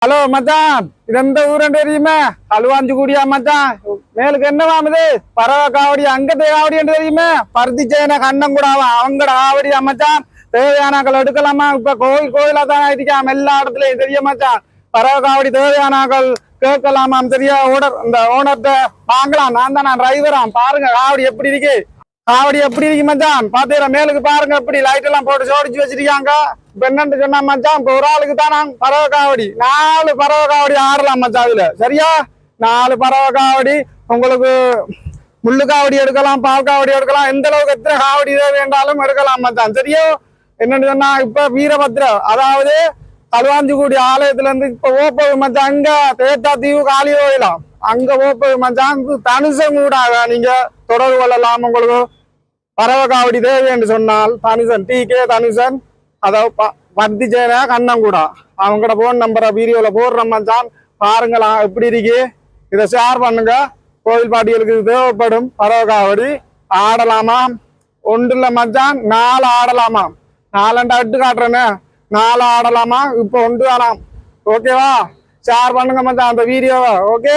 Hello மச்சான், இது எந்த ஊருன்னு தெரியுமா? களுவாஞ்சிக்குடியா மச்சான். மேலுக்கு என்ன வாமுது? பறவை காவடி, அங்கത്തെ காவடி என்று தெரியுமா? பருத்தி சேன கண்ணம் கூடாவா அவங்கட காவடியா மச்சான். தேவையானாக்கள் எடுக்கலாமா? இப்ப கோயிலா தான் இருக்காம எல்லா இடத்துலயும் தெரிய மச்சான். பறவை காவடி தேவையானாக்கள் கேட்கலாமாம். சரியா? இந்த ஓனர்கிட்ட வாங்கலாம். நான் டிரைவராம். பாருங்க காவடி எப்படி இருக்கு, காவடி எப்படி இருக்கு மச்சான். பாத்தீங்களா? மேலுக்கு பாருங்க, எப்படி லைட் எல்லாம் போட்டு சோடிச்சு வச்சிருக்காங்க. இப்ப என்னன்னு சொன்னா மச்சான், இப்ப ஒரு ஆளுக்கு தான் பறவை காவடி 4 பறவை காவடி ஆடலாம் மச்சான். அதுல சரியா 4 பறவை காவடி. உங்களுக்கு முள்ளு காவடி எடுக்கலாம், பால் காவடி எடுக்கலாம், எந்த அளவுக்கு எத்தனை காவடி வேண்டாலும் எடுக்கலாம் மச்சான். சரியா? என்னன்னு சொன்னா இப்ப வீரபத்ர, அதாவது களுவாஞ்சிக்குடி ஆலயத்துல இருந்து இப்ப ஓப்பது மச்சான். அங்க தேட்டா தீவு காலி கோயிலாம் அங்க ஓப்பது மச்சான். தனுசம் கூட நீங்க தொடர்பு கொள்ளலாம். உங்களுக்கு பறவை காவடி தேவை என்று சொன்னால் தனுசன் TK தனுசன், அதாவது பருத்தி சேன கண்ணங்கூடா, அவங்களோட போன் நம்பரை வீடியோல போடுற மச்சான். பாருங்களா எப்படி இருக்கு, இதை ஷேர் பண்ணுங்க. கோவில் பாட்டிகளுக்கு தேவைப்படும் பறவை காவடி ஆடலாமா. ஒன்றுல மச்சான் 4 ஆடலாமா. 4 எட்டு காட்டுறேன்னு 4 ஆடலாமா. இப்போ 1 ஆனாம். ஓகேவா? ஷேர் பண்ணுங்க மச்சான் அந்த வீடியோவை. ஓகே.